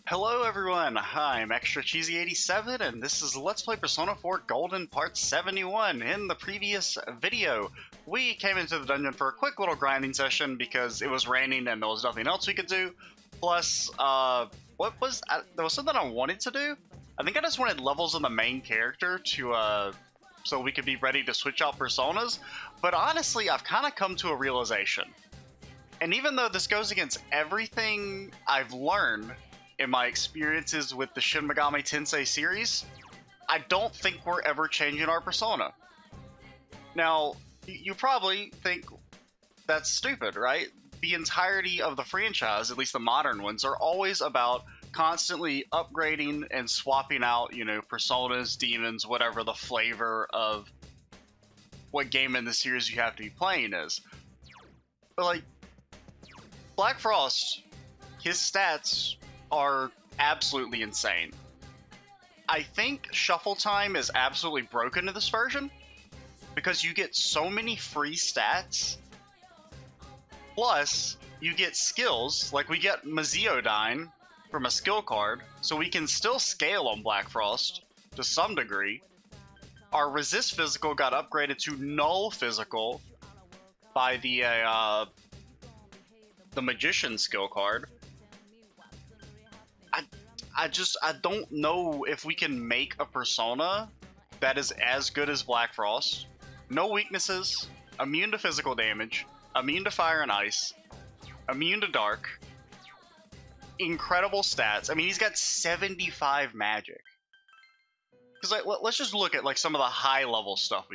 Hello everyone, I'm Extra Cheesy 87 and this is Let's Play Persona 4 Golden Part 71. In the previous video, we came into the dungeon for a quick little grinding session because it was raining and there was nothing else we could do. Plus, there was something I wanted to do. I think I just wanted levels of the main character to, so we could be ready to switch out personas. But honestly, I've kind of come to a realization. And even though this goes against everything I've learned in my experiences with the Shin Megami Tensei series, I don't think we're ever changing our persona. Now, you probably think that's stupid, right? The entirety of the franchise, at least the modern ones, are always about constantly upgrading and swapping out, you know, personas, demons, whatever the flavor of what game in the series you have to be playing is. But like, Black Frost, his stats are absolutely insane. I think Shuffle Time is absolutely broken in this version because you get so many free stats, plus you get skills, like we get Maziodyne from a skill card, so we can still scale on Black Frost to some degree. Our Resist Physical got upgraded to Null Physical by the Magician skill card. I don't know if we can make a persona that is as good as Black Frost. No weaknesses, immune to physical damage, immune to fire and ice, immune to dark, incredible stats. I mean, he's got 75 magic. Because like, let's just look at like some of the high level stuff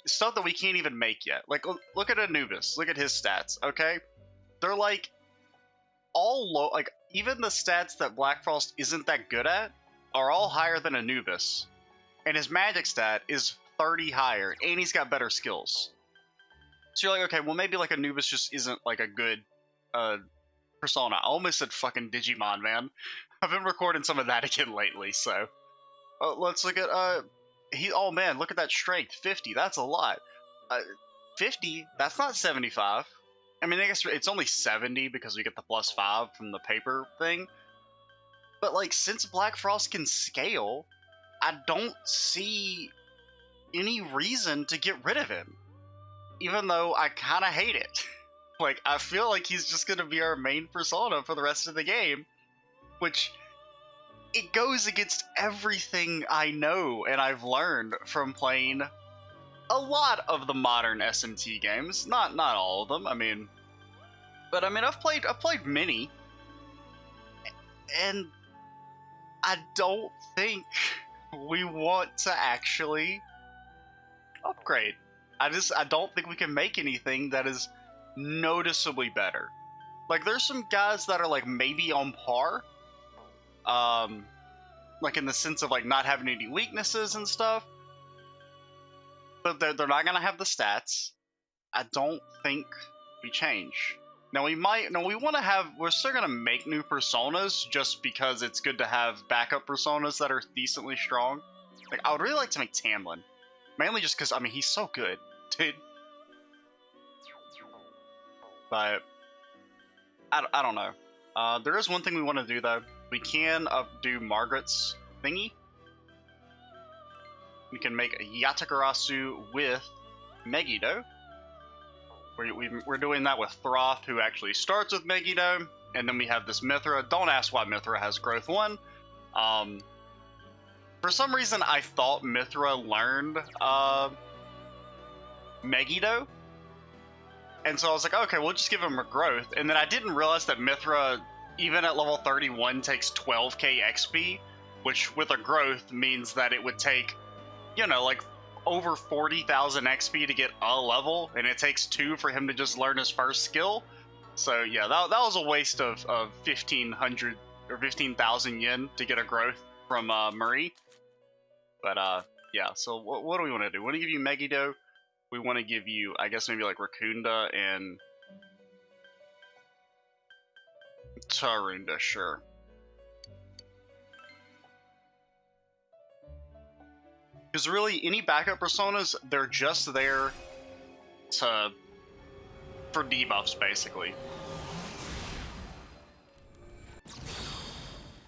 stuff that we can't even make yet. Like, look at Anubis. Look at his stats. Okay, they're like all low. Like, even the stats that Black Frost isn't that good at are all higher than Anubis. And his magic stat is 30 higher, and he's got better skills. So you're like, okay, well maybe like Anubis just isn't like a good persona. I almost said fucking Digimon, man. I've been recording some of that again lately, so. Let's look at, oh man, look at that strength, 50, that's a lot. 50, that's not 75. I mean, I guess it's only 70 because we get the +5 from the paper thing. But, like, since Black Frost can scale, I don't see any reason to get rid of him. Even though I kind of hate it. Like, I feel like he's just going to be our main persona for the rest of the game. Which, it goes against everything I know and I've learned from playing a lot of the modern SMT games, not all of them. I mean, but I mean, I've played many, and I don't think we want to actually upgrade. I don't think we can make anything that is noticeably better. Like, there's some guys that are like maybe on par, like in the sense of like not having any weaknesses and stuff. But they're not going to have the stats. I don't think we change. Now we're still going to make new personas just because it's good to have backup personas that are decently strong. Like, I would really like to make Tamlin. Mainly just because, I mean, he's so good, dude. But, I don't know. There is one thing we want to do, though. We can updo Margaret's thingy. We can make a Yatagarasu with Megiddo. We're doing that with Throth, who actually starts with Megiddo. And then we have this Mithra. Don't ask why Mithra has Growth 1. For some reason, I thought Mithra learned Megiddo. And so I was like, okay, we'll just give him a Growth. And then I didn't realize that Mithra, even at level 31, takes 12k XP. Which, with a Growth, means that it would take, you know, like over 40,000 XP to get a level, and it takes 2 for him to just learn his first skill. So yeah, that was a waste of 1,500 or 15,000 yen to get a Growth from Marie. But yeah, so what do we want to do? We want to give you Megiddo. We want to give you, I guess, maybe like Rakunda and Tarunda, sure. Because really, any backup personas, they're just there for debuffs, basically.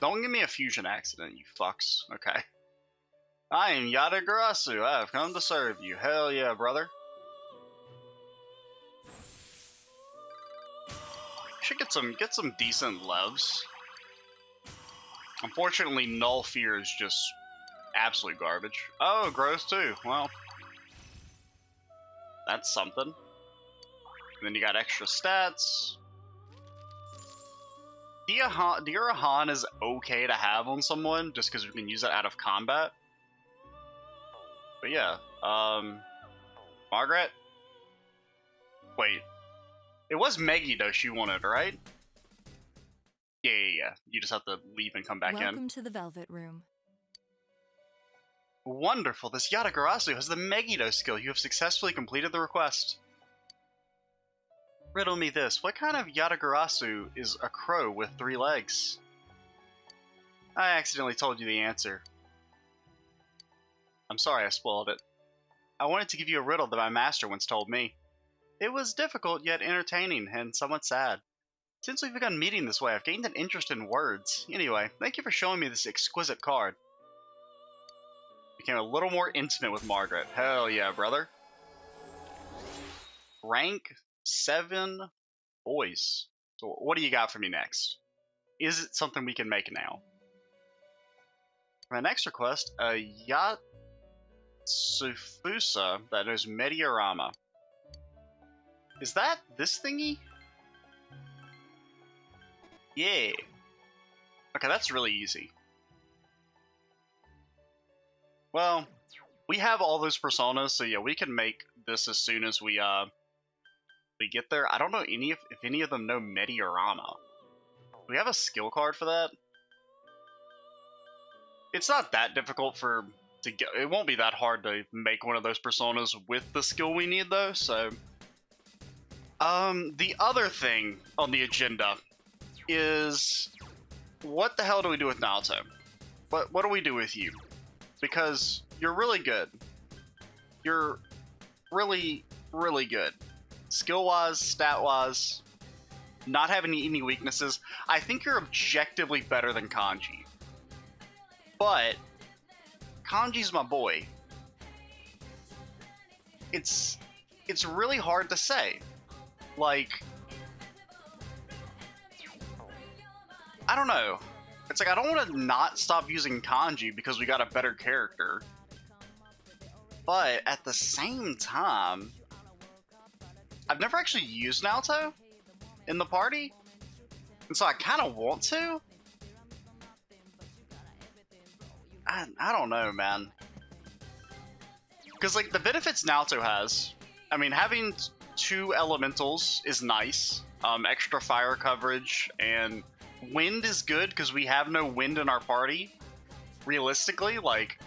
Don't give me a fusion accident, you fucks. Okay. I am Yatagarasu. I have come to serve you. Hell yeah, brother. Should get some decent levs. Unfortunately, Null Fear is just absolute garbage. Oh, gross too. Well, that's something. And then you got extra stats. Dirahan is okay to have on someone just because we can use it out of combat. But yeah, Margaret? Wait. It was Megiddo she wanted, right? Yeah. You just have to leave and come back in. Welcome to the Velvet Room. Wonderful. This Yatagarasu has the Megiddo skill. You have successfully completed the request. Riddle me this. What kind of Yatagarasu is a crow with 3 legs? I accidentally told you the answer. I'm sorry I spoiled it. I wanted to give you a riddle that my master once told me. It was difficult yet entertaining and somewhat sad. Since we've begun meeting this way, I've gained an interest in words. Anyway, thank you for showing me this exquisite card. Became a little more intimate with Margaret. Hell yeah, brother. Rank 7 boys. So what do you got for me next? Is it something we can make now? My next request, a Yatsufusa that knows Mediorama. Is that this thingy? Yeah. Okay, that's really easy. Well, we have all those personas, so yeah, we can make this as soon as we get there. I don't know if any of them know Mediorama. Do we have a skill card for that? It's not that difficult to get. It won't be that hard to make one of those personas with the skill we need though, so the other thing on the agenda is what the hell do we do with Naoto? What do we do with you? Because you're really good. You're really, really good. Skill-wise, stat-wise, not having any weaknesses. I think you're objectively better than Kanji. But Kanji's my boy. It's really hard to say. Like, I don't know. It's like I don't want to not stop using Kanji because we got a better character. But at the same time, I've never actually used Naoto in the party. And so I kind of want to. I don't know, man. Because, like, the benefits Naoto has, I mean, having 2 elementals is nice. Extra fire coverage, and wind is good because we have no wind in our party. Realistically, like,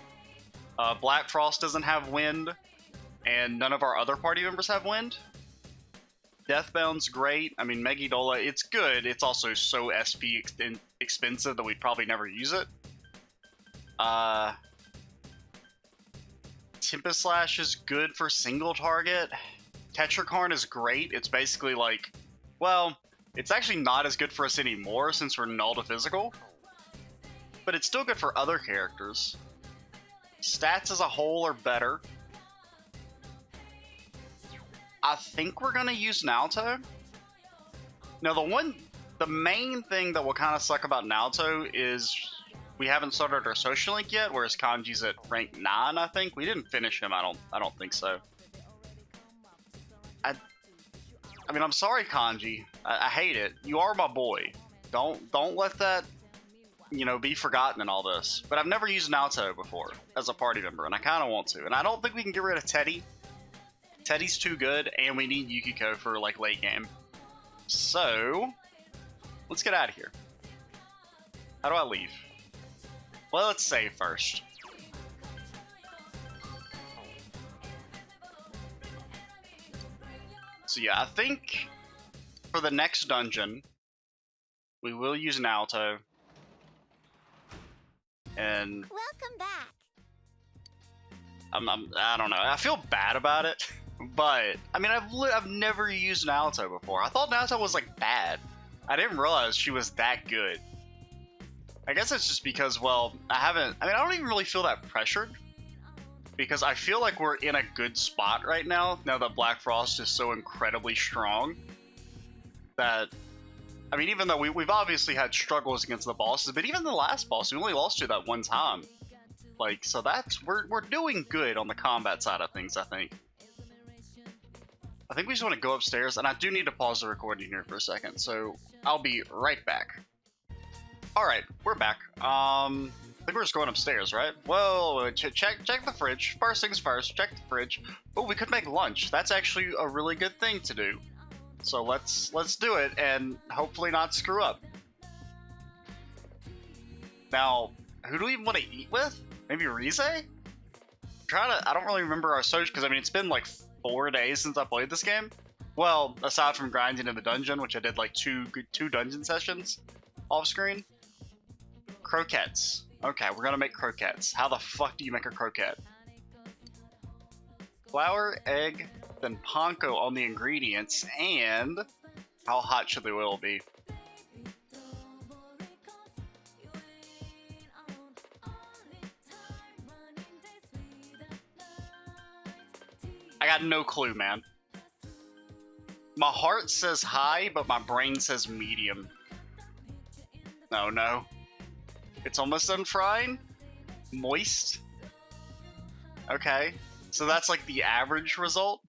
Black Frost doesn't have wind, and none of our other party members have wind. Deathbound's great. I mean, Megidola, it's good. It's also so SP expensive that we'd probably never use it. Tempest Slash is good for single target. Tetrakarn is great. It's basically like, well, it's actually not as good for us anymore since we're null to physical. But it's still good for other characters. Stats as a whole are better. I think we're gonna use Naoto. Now the main thing that will kind of suck about Naoto is we haven't started our social link yet, whereas Kanji's at rank 9, I think. We didn't finish him, I don't think so. I mean, I'm sorry, Kanji. I hate it. You are my boy. Don't let that, you know, be forgotten in all this. But I've never used Naoto before as a party member, and I kind of want to. And I don't think we can get rid of Teddy. Teddy's too good, and we need Yukiko for, like, late game. So, let's get out of here. How do I leave? Well, let's save first. So yeah, I think for the next dungeon, we will use Naoto. And welcome back. I don't know. I feel bad about it, but I mean, I've never used Naoto before. I thought Naoto was like bad. I didn't realize she was that good. I guess it's just because, well, I don't even really feel that pressured. Because I feel like we're in a good spot right now that Black Frost is so incredibly strong. That, I mean, even though we've obviously had struggles against the bosses, but even the last boss, we only lost to that one time. Like, so we're doing good on the combat side of things, I think. I think we just want to go upstairs, and I do need to pause the recording here for a second, so I'll be right back. Alright, we're back. I think we're just going upstairs, right? Well, check the fridge. First things first, check the fridge. Oh, we could make lunch. That's actually a really good thing to do. So let's do it and hopefully not screw up. Now, who do we want to eat with? Maybe Rize? I don't really remember our social, because I mean, it's been like 4 days since I played this game. Well, aside from grinding in the dungeon, which I did like two dungeon sessions off screen. Croquettes. Okay, we're gonna make croquettes. How the fuck do you make a croquette? Flour, egg, then panko on the ingredients, and how hot should the oil be? I got no clue, man. My heart says high, but my brain says medium. Oh no. It's almost done frying? Moist? Okay. So that's like the average result?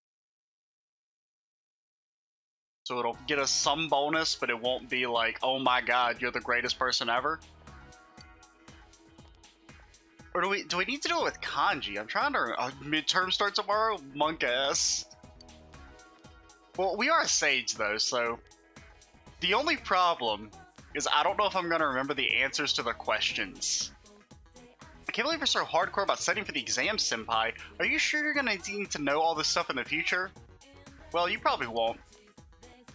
So it'll get us some bonus, but it won't be like, oh my god, you're the greatest person ever? Or do we need to do it with Kanji? I'm trying to... midterm start tomorrow? Monk ass. Well, we are a sage though, so... The only problem is I don't know if I'm going to remember the answers to the questions. I can't believe you're so hardcore about studying for the exam, senpai. Are you sure you're going to need to know all this stuff in the future? Well, you probably won't.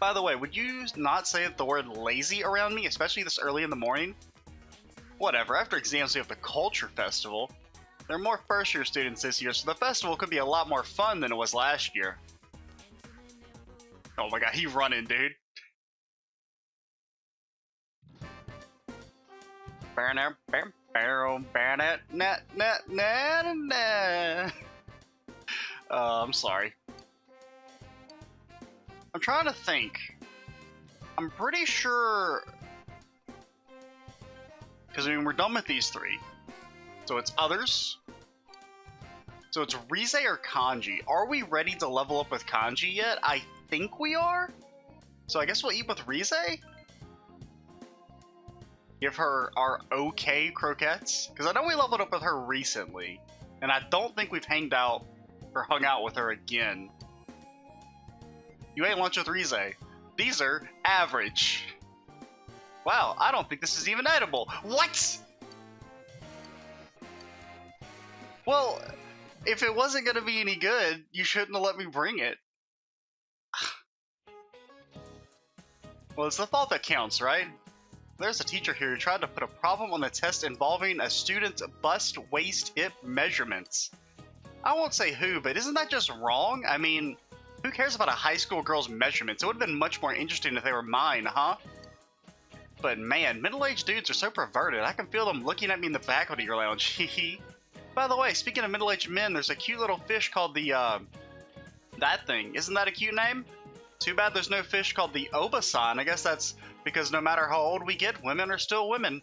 By the way, would you not say the word lazy around me, especially this early in the morning? Whatever, after exams we have the Culture Festival. There are more first-year students this year, so the festival could be a lot more fun than it was last year. Oh my god, he's running, dude. I'm sorry. I'm trying to think. I'm pretty sure... Because, I mean, we're done with these three. So it's others. So it's Rize or Kanji. Are we ready to level up with Kanji yet? I think we are. So I guess we'll eat with Rize? Give her our okay croquettes. Because I know we leveled up with her recently. And I don't think we've hung out with her again. You ate lunch with Rize. These are average. Wow, I don't think this is even edible. What? Well, if it wasn't going to be any good, you shouldn't have let me bring it. Well, it's the thought that counts, right? There's a teacher here who tried to put a problem on the test involving a student's bust, waist, hip measurements. I won't say who, but isn't that just wrong? I mean, who cares about a high school girl's measurements? It would have been much more interesting if they were mine, huh? But man, middle-aged dudes are so perverted. I can feel them looking at me in the faculty lounge. Hehe. By the way, speaking of middle-aged men, there's a cute little fish called the, that thing. Isn't that a cute name? Too bad there's no fish called the Obasan. I guess that's because no matter how old we get, women are still women.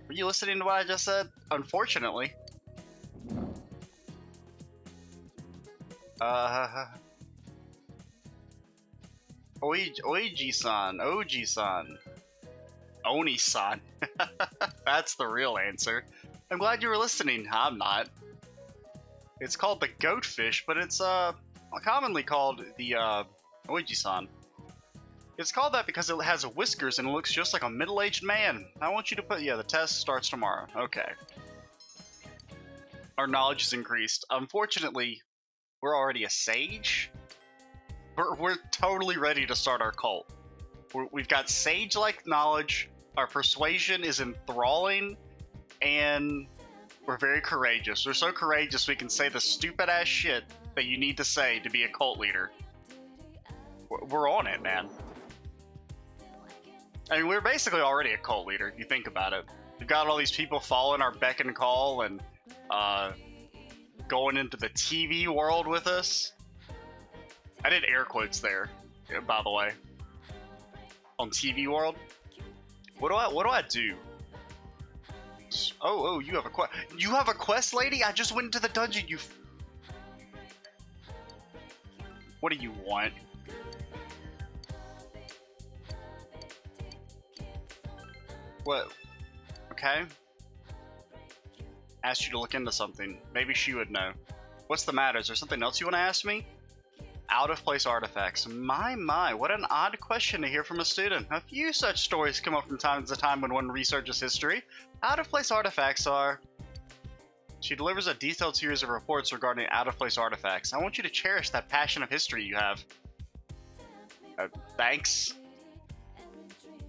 Were you listening to what I just said? Unfortunately. Oiji-san. Oji-san. Oni-san. That's the real answer. I'm glad you were listening. I'm not. It's called the goatfish, but it's commonly called the Oiji-san. It's called that because it has whiskers and looks just like a middle-aged man. I want you to put... Yeah, the test starts tomorrow. Okay. Our knowledge is increased. Unfortunately, we're already a sage. We're totally ready to start our cult. We've got sage-like knowledge, our persuasion is enthralling, and we're very courageous. We're so courageous we can say the stupid-ass shit that you need to say to be a cult leader. We're on it, man. I mean, we're basically already a cult leader, if you think about it. We've got all these people following our beck and call and going into the TV world with us. I did air quotes there, by the way. On TV world. What do I do? Oh, you have a quest. You have a quest, lady? I just went into the dungeon. What do you want? What? Okay. Asked you to look into something. Maybe she would know. What's the matter? Is there something else you want to ask me? Out of place artifacts. My, what an odd question to hear from a student. A few such stories come up from time to time when one researches history. Out of place artifacts are... She delivers a detailed series of reports regarding out of place artifacts. I want you to cherish that passion of history you have. Thanks.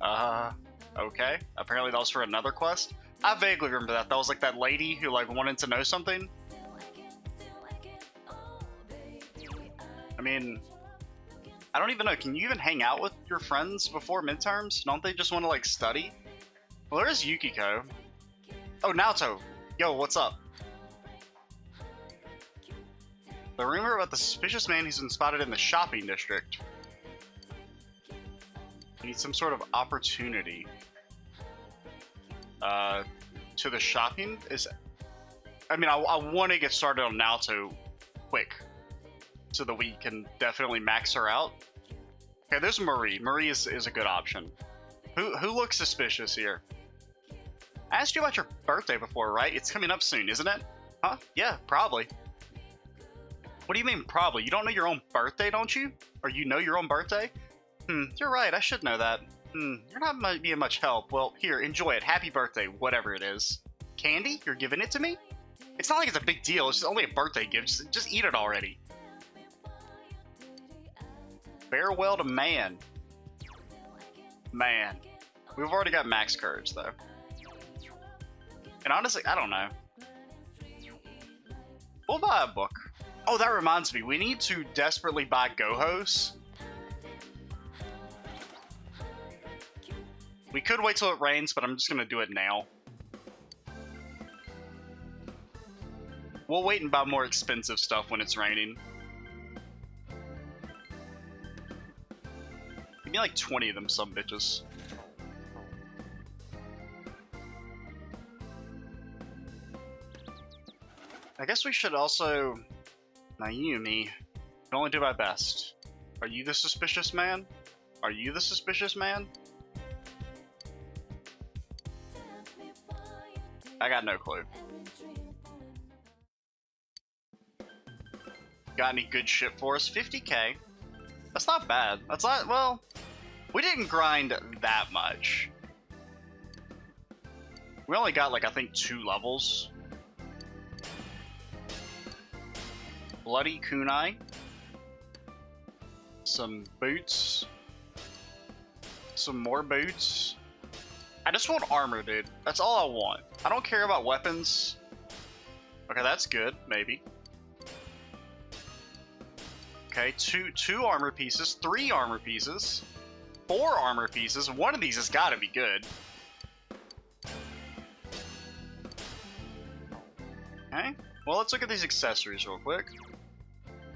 Okay. Apparently that was for another quest. I vaguely remember that. That was like that lady who like wanted to know something. I mean, I don't even know. Can you even hang out with your friends before midterms? Don't they just want to like study? Well, there's Yukiko. Oh, Naoto. Yo, what's up? The rumor about the suspicious man who's been spotted in the shopping district. You need some sort of opportunity. To the shopping is... I mean, I want to get started on Naoto quick. So that we can definitely max her out. Okay, there's Marie. Marie is a good option. Who looks suspicious here? I asked you about your birthday before, right? It's coming up soon, isn't it? Huh? Yeah, probably. What do you mean, probably? You don't know your own birthday, don't you? Or you know your own birthday? You're right, I should know that. You're not being much help. Well, here, enjoy it. Happy birthday, whatever it is. Candy? You're giving it to me? It's not like it's a big deal. It's just only a birthday gift. Just eat it already. Farewell to man. Man. We've already got max courage, though. And honestly, I don't know. We'll buy a book. Oh, that reminds me. We need to desperately buy Gohos. We could wait till it rains, but I'm just going to do it now. We'll wait and buy more expensive stuff when it's raining. Give me like 20 of them some bitches. I guess we should also... Naomi, I can only do my best. Are you the suspicious man? Are you the suspicious man? I got no clue. Got any good shit for us? 50k. That's not bad. That's not, well, we didn't grind that much. We only got like, I think 2 levels. Bloody kunai. Some boots. Some more boots. I just want armor, dude. That's all I want. I don't care about weapons. Okay, that's good, maybe. Okay, two armor pieces, 3 armor pieces, 4 armor pieces. One of these has got to be good. Okay, well, let's look at these accessories real quick.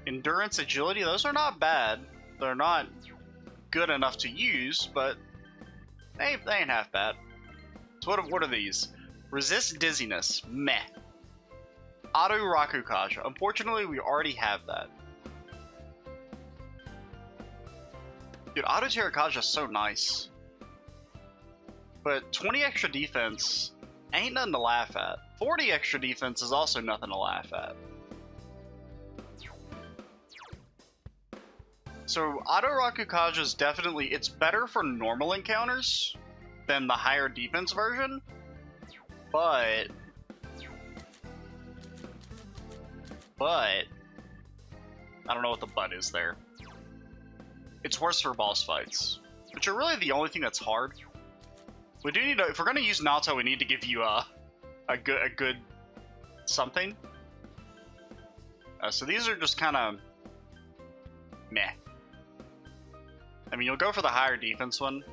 Endurance, agility, those are not bad. They're not good enough to use, but they ain't half bad. So what are these? Resist dizziness, meh. Auto Rakukaja, unfortunately we already have that. Dude, Auto Terrakaja is so nice. But 20 extra defense ain't nothing to laugh at. 40 extra defense is also nothing to laugh at. So Auto Rakukaja is definitely, it's better for normal encounters than the higher defense version, but I don't know what the but is there. It's worse for boss fights, which are really the only thing that's hard. We do need to, if we're gonna use Naoto, we need to give you a good something. So these are just kind of meh. I mean, you'll go for the higher defense one.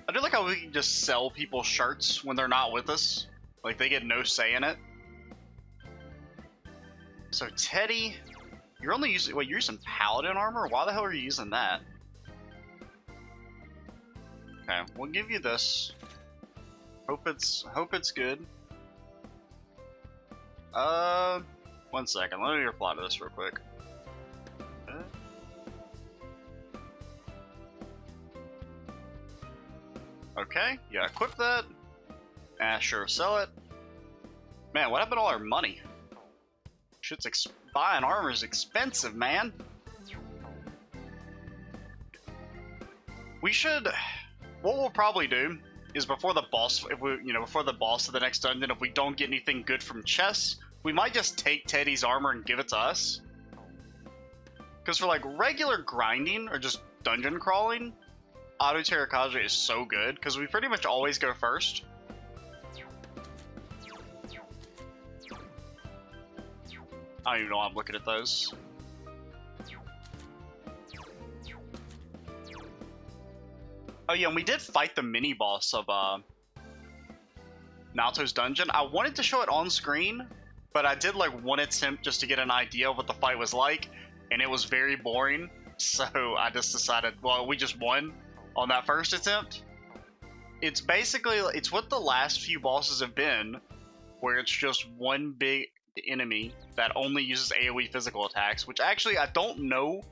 I do like how we can just sell people shirts when they're not with us. Like, they get no say in it. So, Teddy, you're only using... Wait, you're using Paladin armor? Why the hell are you using that? Okay, we'll give you this. Hope it's good. 1 second. Let me reply to this real quick. Okay, yeah, equip that. Ah, sure, sell it. Man, what happened to all our money? Shit's buying armor is expensive, man. We should. What we'll probably do is before the boss, before the boss of the next dungeon, if we don't get anything good from chests, we might just take Teddy's armor and give it to us. Because for like regular grinding or just dungeon crawling, Auto Terrakaja is so good because we pretty much always go first. I don't even know why I'm looking at those. Oh yeah, and we did fight the mini boss of Naoto's dungeon. I wanted to show it on screen, but I did like one attempt just to get an idea of what the fight was like, and it was very boring. So I just decided, well, we just won on that first attempt. It's basically, it's what the last few bosses have been, where it's just one big enemy that only uses AoE physical attacks, which actually I don't know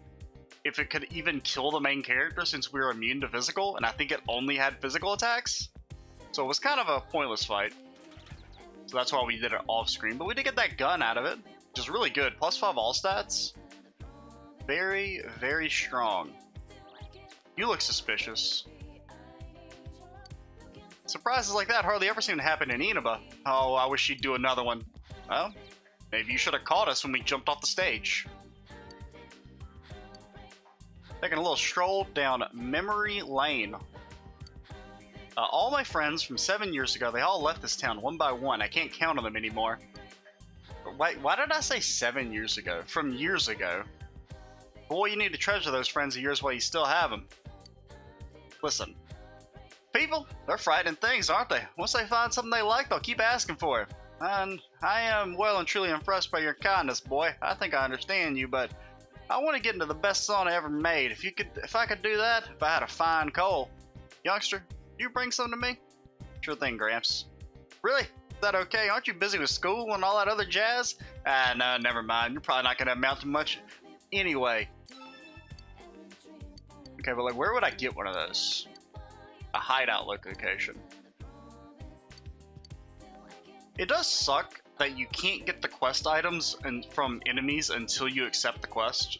if it could even kill the main character since we were immune to physical, and I think it only had physical attacks. So it was kind of a pointless fight. So that's why we did it off screen, but we did get that gun out of it, which is really good. +5 all stats. Very, very strong. You look suspicious. Surprises like that hardly ever seem to happen in Inaba. Oh, I wish she'd do another one. Well, maybe you should have caught us when we jumped off the stage. Taking a little stroll down memory lane. All my friends from 7 years ago, they all left this town one by one. I can't count on them anymore. Wait, why did I say 7 years ago? From years ago. Boy, you need to treasure those friends of yours while you still have them. Listen, people, they're frightening things, aren't they? Once they find something they like, they'll keep asking for it. And I am well and truly impressed by your kindness, boy. I think I understand you, but I want to get into the best song I ever made. If I could do that, if I had a fine coal. Youngster, you bring some to me? Sure thing, Gramps. Really? Is that okay? Aren't you busy with school and all that other jazz? Ah, no, never mind. You're probably not going to amount to much anyway. Okay, but like, where would I get one of those? A hideout location. It does suck that you can't get the quest items from enemies until you accept the quest.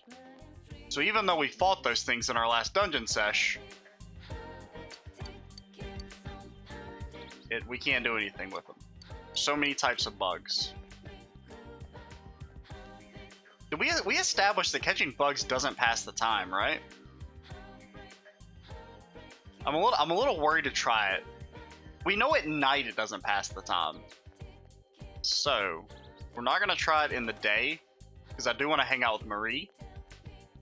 So even though we fought those things in our last dungeon sesh, we can't do anything with them. So many types of bugs. Did we established that catching bugs doesn't pass the time, right? I'm a little worried to try it. We know at night it doesn't pass the time. So, we're not going to try it in the day, because I do want to hang out with Marie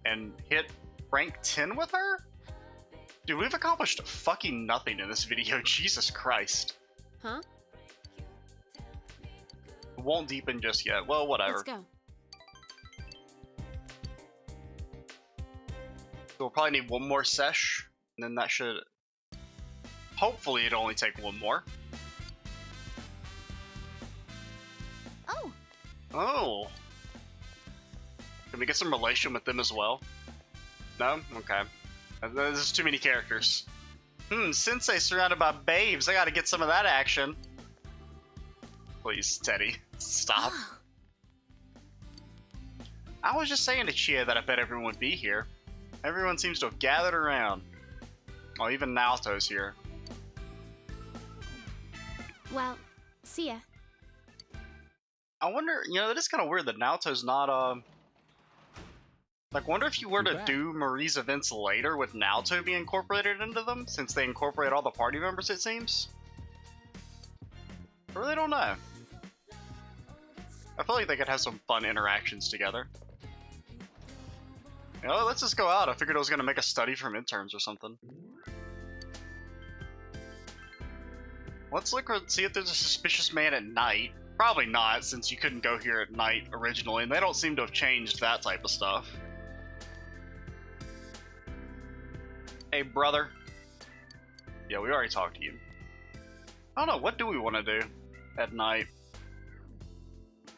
and hit rank 10 with her? Dude, we've accomplished fucking nothing in this video, Jesus Christ. Huh? Won't deepen just yet. Well, whatever. Let's go. So we'll probably need one more sesh, and then that should... Hopefully it'll only take one more. Oh! Oh! Can we get some relation with them as well? No? Okay. There's too many characters. Sensei surrounded by babes. I gotta get some of that action. Please, Teddy. Stop. I was just saying to Chia that I bet everyone would be here. Everyone seems to have gathered around. Oh, even Naoto's here. Well, see ya. I wonder, that is kind of weird that Naoto's not, like, wonder if you were to do Marie's events later, would Naoto be incorporated into them, since they incorporate all the party members, it seems? I really don't know. I feel like they could have some fun interactions together. Let's just go out. I figured I was going to make a study for midterms or something. Let's look or see if there's a suspicious man at night. Probably not, since you couldn't go here at night originally, and they don't seem to have changed that type of stuff. Hey, brother. Yeah, we already talked to you. I don't know, what do we want to do at night?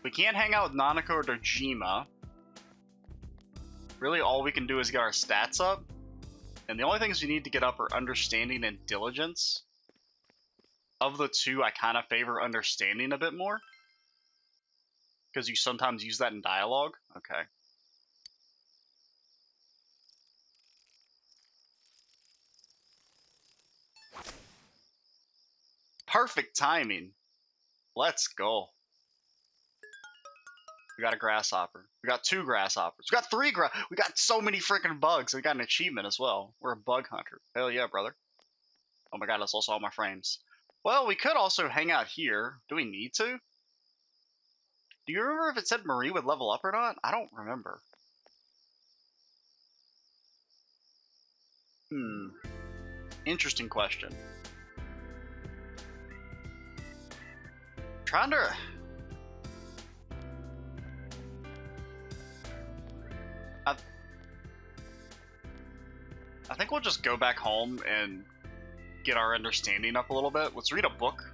We can't hang out with Nanako or Dojima. Really, all we can do is get our stats up. And the only things we need to get up are understanding and diligence. Of the two, I kind of favor understanding a bit more. Because you sometimes use that in dialogue. Okay. Perfect timing. Let's go. We got a grasshopper. We got 2 grasshoppers. We got 3 we got so many freaking bugs. We got an achievement as well. We're a bug hunter. Hell yeah, brother. Oh my god, that's also all my frames. Well, we could also hang out here. Do we need to? Do you remember if it said Marie would level up or not? I don't remember. Interesting question. Trying to... I think we'll just go back home and get our understanding up a little bit. Let's read a book.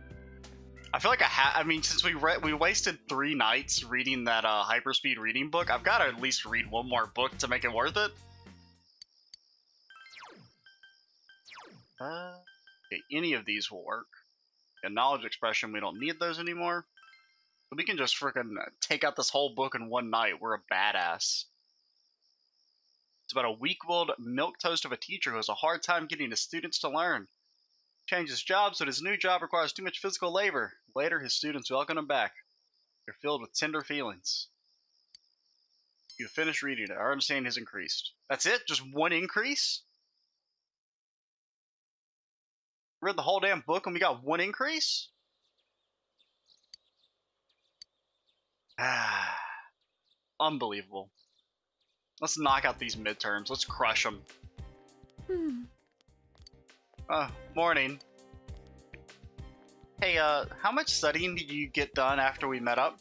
I feel like I mean, since we wasted 3 nights reading that hyperspeed reading book, I've got to at least read one more book to make it worth it. Okay, any of these will work. A knowledge expression, we don't need those anymore. But we can just freaking take out this whole book in one night. We're a badass. It's about a weak-willed milquetoast of a teacher who has a hard time getting his students to learn. Changes jobs, but his new job requires too much physical labor. Later, his students welcome him back. They're filled with tender feelings. You finished reading it. Our understanding has increased. That's it? Just 1 increase? Read the whole damn book and we got 1 increase? Unbelievable. Let's knock out these midterms. Let's crush them. Morning. Hey, how much studying did you get done after we met up?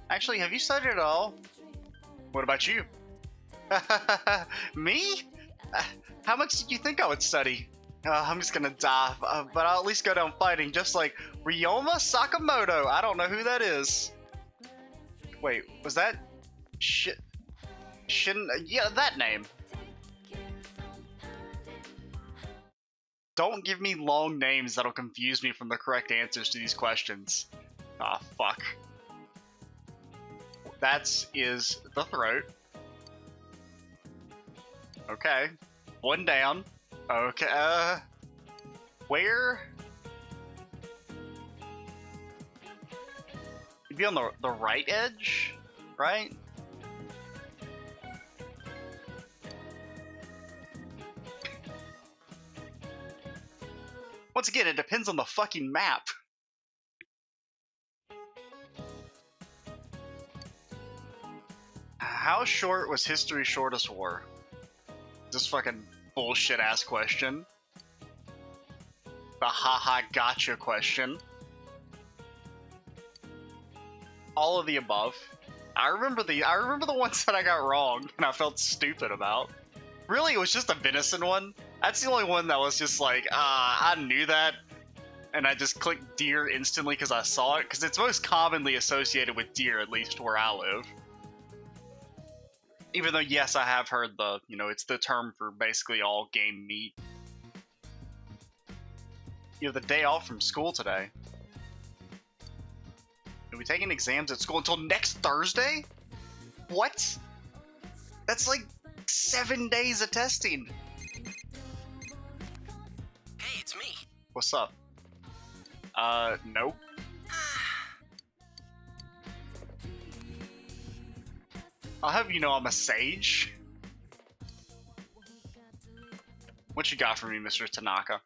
Actually, have you studied at all? What about you? Me? How much did you think I would study? I'm just gonna die, but I'll at least go down fighting, just like Ryoma Sakamoto. I don't know who that is. Wait, was that... yeah, that name. Don't give me long names that'll confuse me from the correct answers to these questions. Ah, fuck. That is the throat. Okay. 1 down. Okay, where? You'd be on the right edge, right? Once again, it depends on the fucking map. How short was History's Shortest War? This fucking bullshit ass question. The haha gotcha question. All of the above. I remember the ones that I got wrong and I felt stupid about. Really, it was just a venison one. That's the only one that was just like, I knew that, and I just clicked deer instantly because I saw it, because it's most commonly associated with deer, at least where I live. Even though, yes, I have heard it's the term for basically all game meat. You have the day off from school today. Are we taking exams at school until next Thursday? What? That's like 7 days of testing. Hey, it's me. What's up? Nope. I'll have you know I'm a sage. What you got for me, Mr. Tanaka?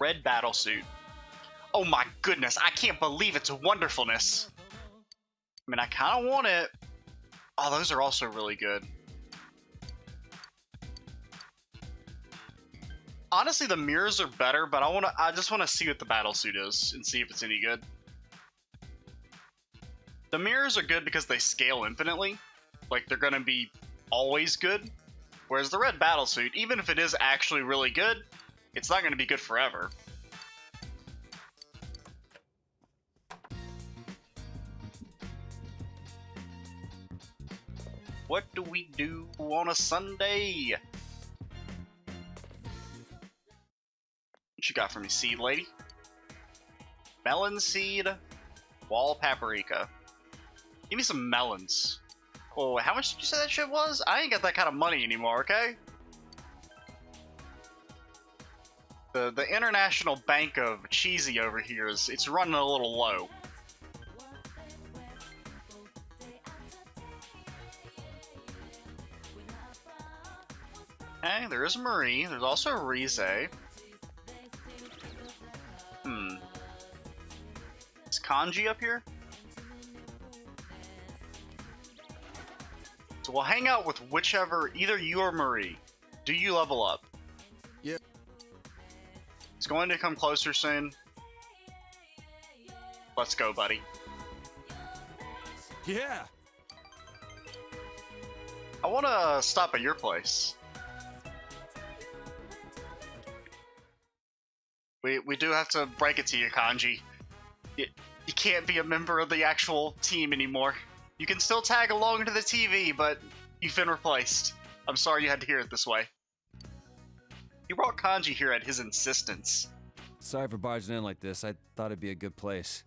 Red battlesuit. Oh my goodness, I can't believe it's a wonderfulness. I mean, I kind of want it. Oh, those are also really good. Honestly, the mirrors are better, but I just wanna see what the battle suit is and see if it's any good. The mirrors are good because they scale infinitely. Like, they're gonna be always good. Whereas the red battle suit, even if it is actually really good, it's not gonna be good forever. What do we do on a Sunday? What you got for me, seed lady? Melon seed, wall paprika. Give me some melons. Oh, how much did you say that shit was? I ain't got that kind of money anymore, okay? The International Bank of Cheesy over here it's running a little low. Okay, there is Marie. There's also Rize. Is Kanji up here? So we'll hang out with whichever, either you or Marie. Do you level up? Yep. It's going to come closer soon. Let's go, buddy. Yeah. I want to stop at your place. We do have to break it to you, Kanji. You can't be a member of the actual team anymore. You can still tag along to the TV, but you've been replaced. I'm sorry you had to hear it this way. You brought Kanji here at his insistence. Sorry for barging in like this. I thought it'd be a good place.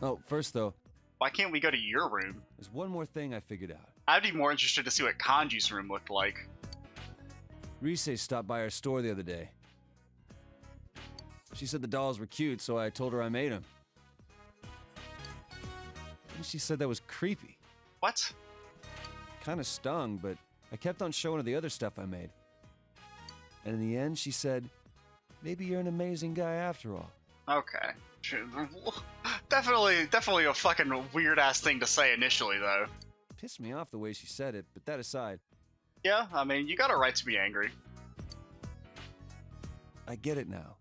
Oh, first though, Why can't we go to your room? there's one more thing I figured out. I'd be more interested to see what Kanji's room looked like. Rise stopped by our store the other day. She said the dolls were cute, so I told her I made them. And she said that was creepy. What? Kinda stung, but I kept on showing her the other stuff I made. And in the end, she said, maybe you're an amazing guy after all. Okay. Definitely a fucking weird-ass thing to say initially, though. Pissed me off the way she said it, but that aside, Yeah, I mean, you got a right to be angry. I get it now.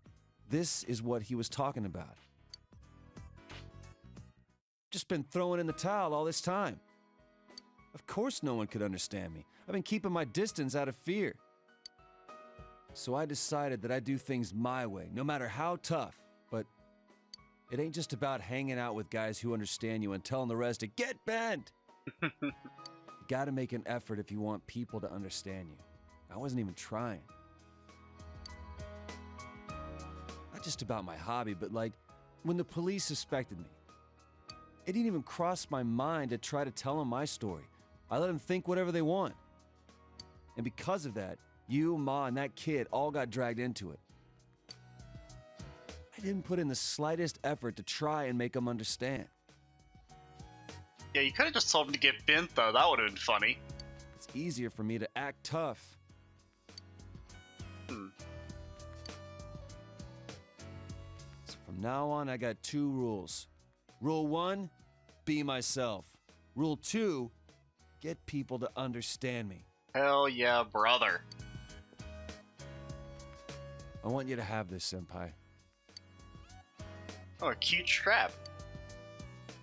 This is what he was talking about. Just been throwing in the towel all this time. Of course no one could understand me. I've been keeping my distance out of fear. So I decided that I'd do things my way, no matter how tough. But it ain't just about hanging out with guys who understand you and telling the rest to get bent. You gotta make an effort if you want people to understand you. I wasn't even trying. Not just about my hobby, but like when the police suspected me. It didn't even cross my mind to try to tell them my story. I let them think whatever they want. And because of that, you, Ma, and that kid all got dragged into it. I didn't put in the slightest effort to try and make them understand. Yeah, you could have just told him to get bent, though. That would have been funny. It's easier for me to act tough. Hmm. So from now on, I got 2 rules. Rule 1, be myself. Rule 2, get people to understand me. Hell yeah, brother. I want you to have this, Senpai. Oh, a cute strap.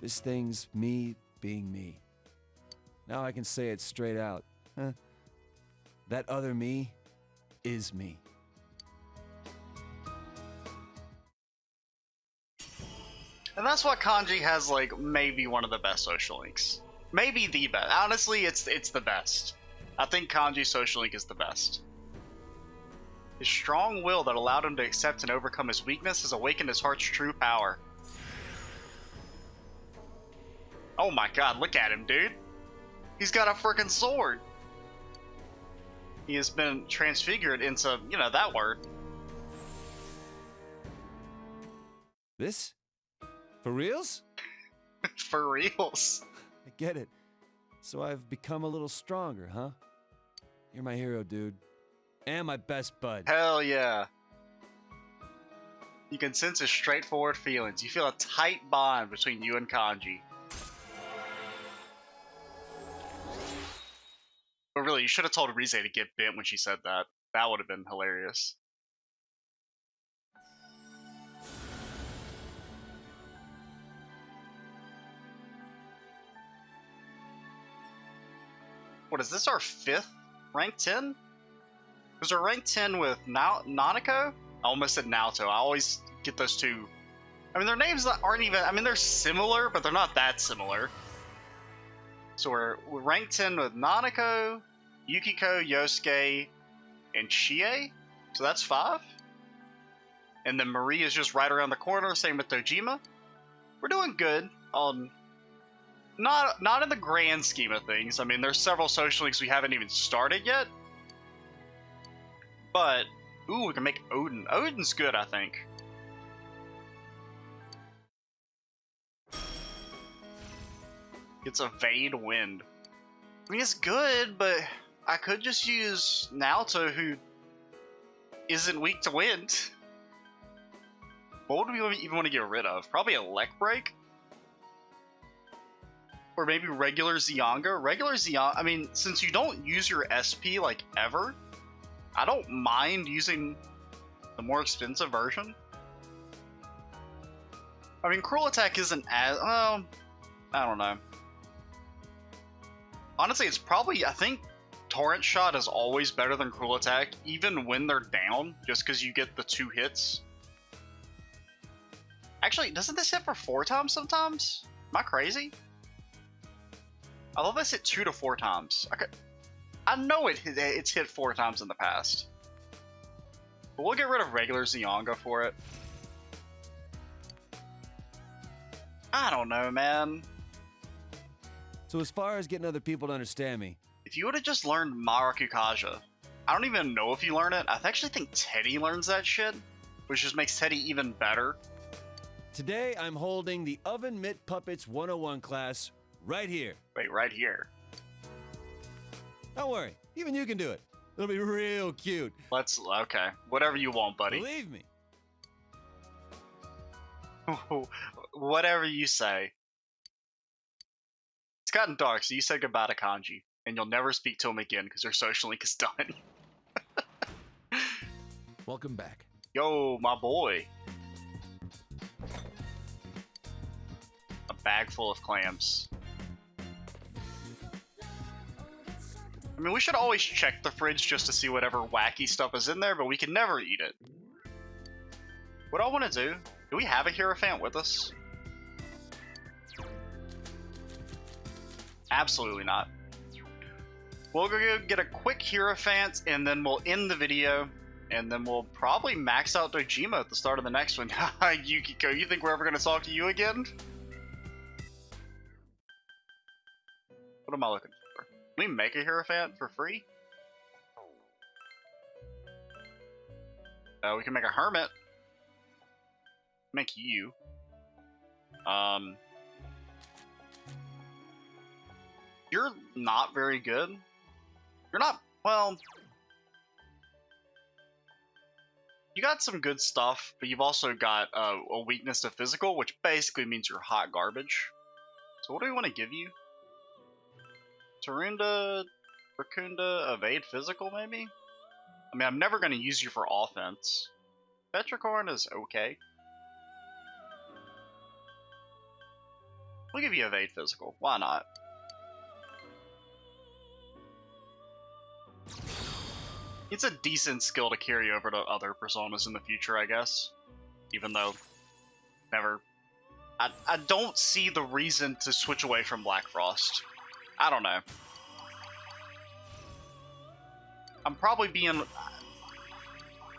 This thing's me being me. Now I can say it straight out. Huh? That other me is me. And that's why Kanji has, like, maybe one of the best social links. Maybe the best. Honestly, it's the best. I think Kanji's social link is the best. His strong will that allowed him to accept and overcome his weakness has awakened his heart's true power. Oh my god, look at him, dude. He's got a freaking sword. He has been transfigured into, you know, that word. This? For reals? For reals. I get it. So I've become a little stronger, huh? You're my hero, dude. And my best bud. Hell yeah. You can sense his straightforward feelings. You feel a tight bond between you and Kanji. But really, you should have told Rize to get bent when she said that. That would have been hilarious. What is this, our 5th rank 10? Was our rank 10 with Nanako? I almost said Naoto. I always get those two. I mean, their names aren't even, I mean, they're similar, but they're not that similar. So we're rank 10 with Nanako, Yukiko, Yosuke, and Chie. So that's 5. And then Marie is just right around the corner, same with Dojima. We're doing good on... Not in the grand scheme of things. I mean, there's several social links we haven't even started yet. But, ooh, we can make Odin. Odin's good, I think. It's Evade Wind. I mean, it's good, but I could just use Naoto, who isn't weak to wind. What would we even want to get rid of? Probably Elect Break? Or maybe regular Zionga. Regular Zionga, I mean, since you don't use your SP, like, ever, I don't mind using the more expensive version. I mean, Cruel Attack isn't as... I don't know. Honestly, it's probably... I think Torrent Shot is always better than Cruel Attack, even when they're down, just because you get the 2 hits. Actually, doesn't this hit for 4 times sometimes? Am I crazy? I love this hit 2 to 4 times. I know it's hit 4 times in the past. But we'll get rid of regular Zionga for it. I don't know, man. So as far as getting other people to understand me... If you would have just learned Marakukaja, I don't even know if you learn it. I actually think Teddy learns that shit, which just makes Teddy even better. Today, I'm holding the Oven Mitt Puppets 101 class right here. Wait, right here. Don't worry, even you can do it. It'll be real cute. Okay, whatever you want, buddy. Believe me. Whatever you say. It's gotten dark, so you said goodbye to Kanji, and you'll never speak to him again because your social link is done. Welcome back. Yo, my boy. A bag full of clams. I mean, we should always check the fridge just to see whatever wacky stuff is in there, but we can never eat it. What do I want to do we have a Hierophant with us? Absolutely not. We'll go get a quick Hierophant, and then we'll end the video, and then we'll probably max out Dojima at the start of the next one. Yukiko, you think we're ever going to talk to you again? What am I looking for? Can we make a Hierophant for free? We can make a Hermit. Make you. You're not very good. You're not, well... You got some good stuff, but you've also got a weakness to physical, which basically means you're hot garbage. So what do we want to give you? Tarunda, Rakunda, evade physical, maybe? I mean, I'm never going to use you for offense. Petricorn is okay. We'll give you evade physical. Why not? It's a decent skill to carry over to other personas in the future, I guess. Even though, never... I don't see the reason to switch away from Black Frost. I don't know. I'm probably being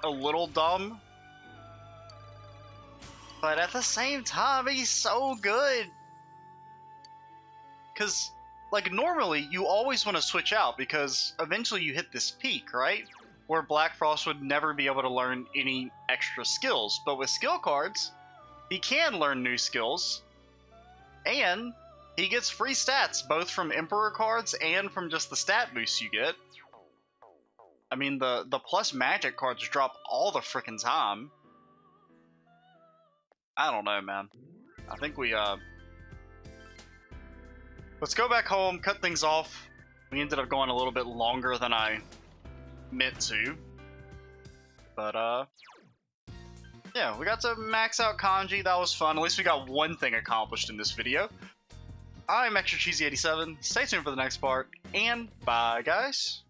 a little dumb. But at the same time, he's so good. Because, like, normally you always want to switch out because eventually you hit this peak, right? Where Black Frost would never be able to learn any extra skills. But with skill cards, he can learn new skills. And he gets free stats, both from Emperor cards and from just the stat boosts you get. I mean, the plus magic cards drop all the frickin' time. I don't know, man. I think we, let's go back home, cut things off. We ended up going a little bit longer than I meant to. But yeah, we got to max out Kanji. That was fun. At least we got one thing accomplished in this video. I'm Extra Cheesy 87. Stay tuned for the next part, and bye, guys.